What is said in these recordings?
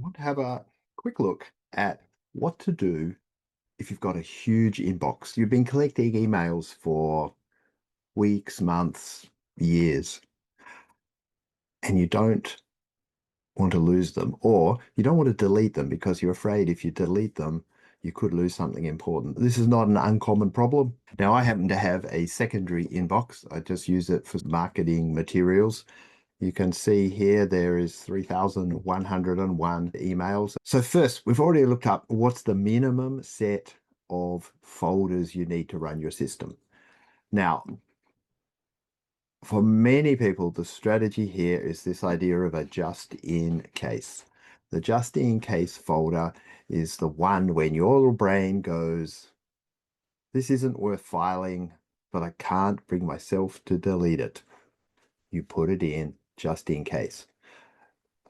want to have a quick look at what to do if you've got a huge inbox. You've been collecting emails for weeks, months, years, and you don't want to lose them, or you don't want to delete them because you're afraid if you delete them, you could lose something important. This is not an uncommon problem. Now, I happen to have a secondary inbox. I just use it for marketing materials. You can see here there is 3,101 emails. So first, we've already looked up what's the minimum set of folders you need to run your system. Now, for many people, the strategy here is this idea of a just-in-case. The just-in-case folder is the one when your little brain goes, this isn't worth filing, but I can't bring myself to delete it. You put it in just in case.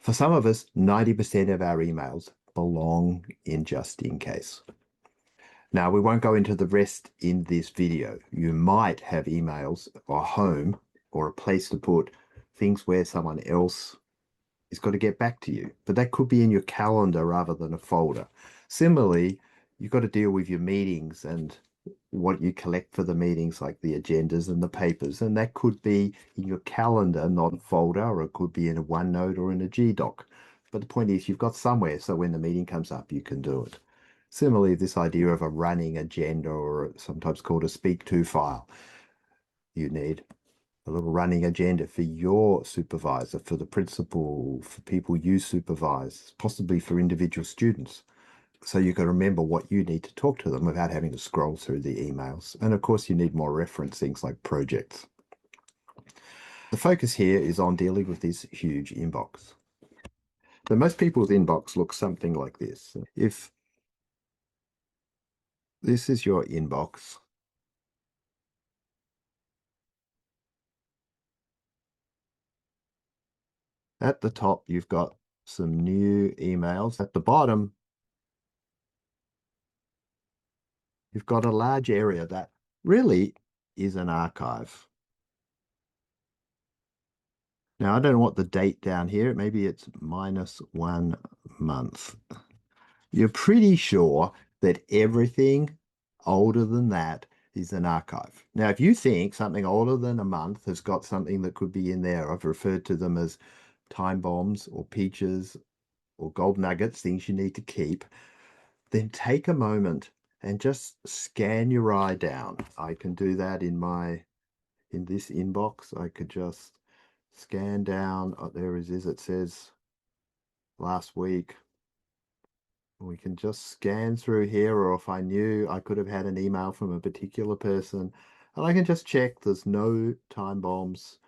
For some of us, 90% of our emails belong in just in case. Now, we won't go into the rest in this video. You might have emails or home or a place to put things where someone else is got to get back to you, but that could be in your calendar rather than a folder. Similarly, you've got to deal with your meetings and what you collect for the meetings, like the agendas and the papers, and that could be in your calendar, not a folder, or it could be in a OneNote or in a G-Doc. But the point is you've got somewhere, so when the meeting comes up, you can do it. Similarly, this idea of a running agenda, or sometimes called a speak to file, you need a little running agenda for your supervisor, for the principal, for people you supervise, possibly for individual students. So you can remember what you need to talk to them without having to scroll through the emails. And of course, you need more reference things like projects. The focus here is on dealing with this huge inbox. So most people's inbox looks something like this. If this is your inbox, at the top, you've got some new emails. At the bottom, you've got a large area that really is an archive. Now, I don't know what the date down here, maybe it's -1 month. You're pretty sure that everything older than that is an archive. Now, if you think something older than a month has got something that could be in there, I've referred to them as time bombs or peaches or gold nuggets, things you need to keep, then take a moment and just scan your eye down. I can do that in this inbox. I could just scan down. Oh, there it is. It says last week. We can just scan through here, or if I knew I could have had an email from a particular person, and I can just check there's no time bombs,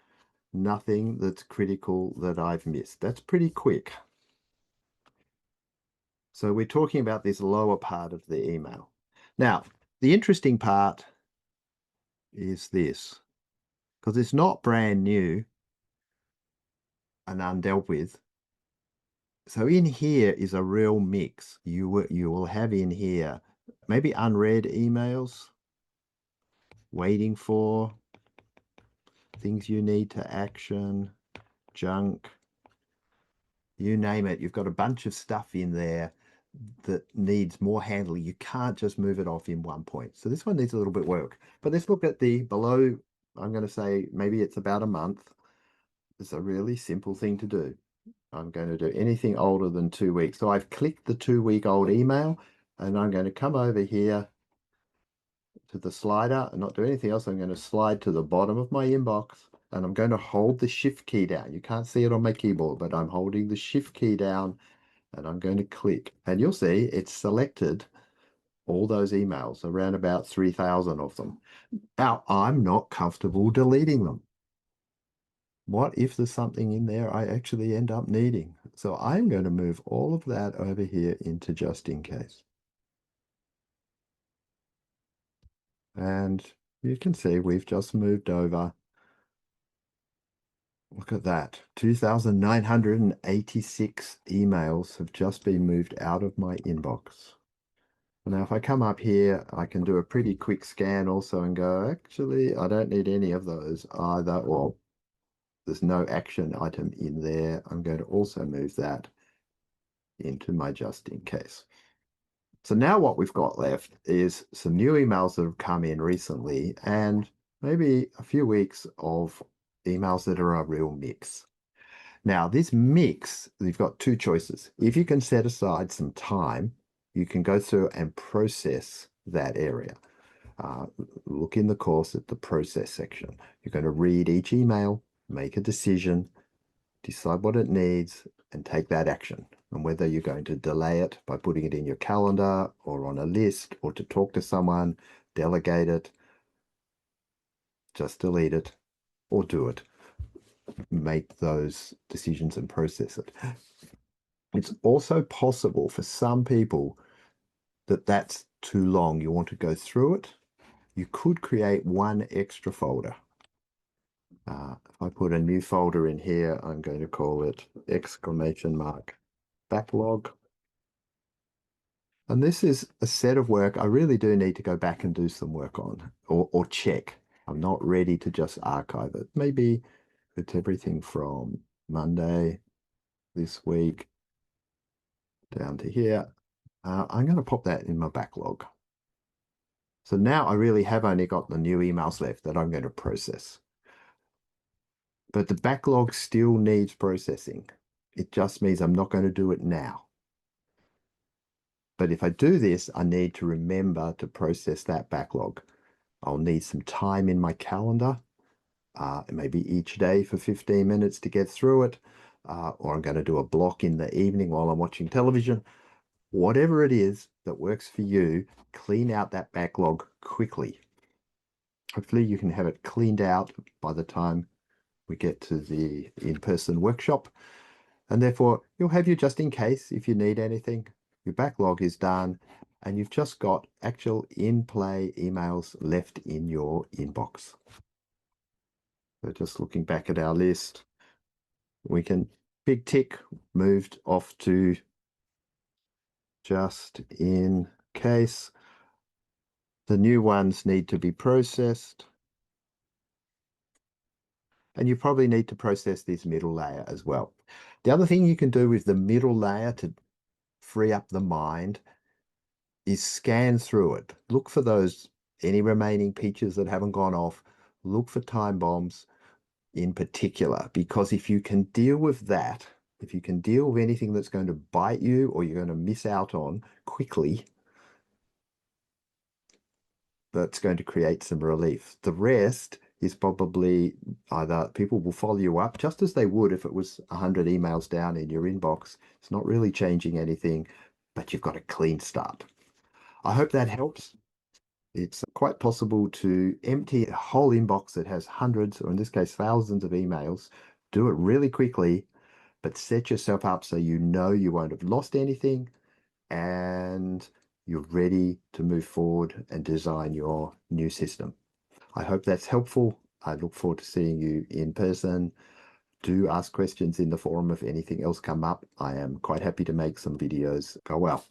nothing that's critical that I've missed. That's pretty quick. So we're talking about this lower part of the email. Now, the interesting part is this, because it's not brand new and undealt with. So in here is a real mix. You will have in here maybe unread emails, waiting for, things you need to action, junk, you name it. You've got a bunch of stuff in there that needs more handling. You can't just move it off in one point. So this one needs a little bit of work. But let's look at the below. I'm going to say maybe it's about a month. It's a really simple thing to do. I'm going to do anything older than 2 weeks. So I've clicked the 2-week-old email, and I'm going to come over here to the slider and not do anything else. I'm going to slide to the bottom of my inbox, and I'm going to hold the shift key down. You can't see it on my keyboard, but I'm holding the shift key down, and I'm going to click, and you'll see it's selected all those emails, around about 3,000 of them. Now, I'm not comfortable deleting them. What if there's something in there I actually end up needing? So I'm going to move all of that over here into just in case. And you can see we've just moved over. Look at that. 2,986 emails have just been moved out of my inbox. Now, if I come up here, I can do a pretty quick scan also and go, actually, I don't need any of those either. Well, there's no action item in there. I'm going to also move that into my just in case. So now what we've got left is some new emails that have come in recently and maybe a few weeks of emails that are a real mix. Now, this mix, you've got two choices. If you can set aside some time, you can go through and process that area. Uh, Look in the course at the process section. You're going to read each email, make a decision, decide what it needs, and take that action. And whether you're going to delay it by putting it in your calendar or on a list or to talk to someone, delegate it, just delete it, or do it. Make those decisions and process it. It's also possible for some people that that's too long. You want to go through it. You could create one extra folder. If I put a new folder in here, I'm going to call it exclamation mark backlog. And this is a set of work I really do need to go back and do some work on or check. I'm not ready to just archive it. Maybe it's everything from Monday this week down to here. I'm going to pop that in my backlog. So now I really have only got the new emails left that I'm going to process. But the backlog still needs processing. It just means I'm not going to do it now. But if I do this, I need to remember to process that backlog. I'll need some time in my calendar, maybe each day for 15 minutes to get through it, or I'm going to do a block in the evening while I'm watching television. Whatever it is that works for you, clean out that backlog quickly. Hopefully you can have it cleaned out by the time we get to the in-person workshop. And therefore, you'll have your just in case if you need anything. Your backlog is done, and you've just got actual in-play emails left in your inbox. So just looking back at our list, we can big tick moved off to just in case. The new ones need to be processed. And you probably need to process this middle layer as well. The other thing you can do with the middle layer to free up the mind is scan through it. Look for any remaining pictures that haven't gone off. Look for time bombs in particular, because if you can deal with that, if you can deal with anything that's going to bite you or you're going to miss out on quickly, that's going to create some relief. The rest is probably either people will follow you up just as they would if it was 100 emails down in your inbox. It's not really changing anything, but you've got a clean start. I hope that helps. It's quite possible to empty a whole inbox that has hundreds, or in this case, thousands of emails. Do it really quickly, but set yourself up so you know you won't have lost anything and you're ready to move forward and design your new system. I hope that's helpful. I look forward to seeing you in person. Do ask questions in the forum if anything else come up. I am quite happy to make some videos go well.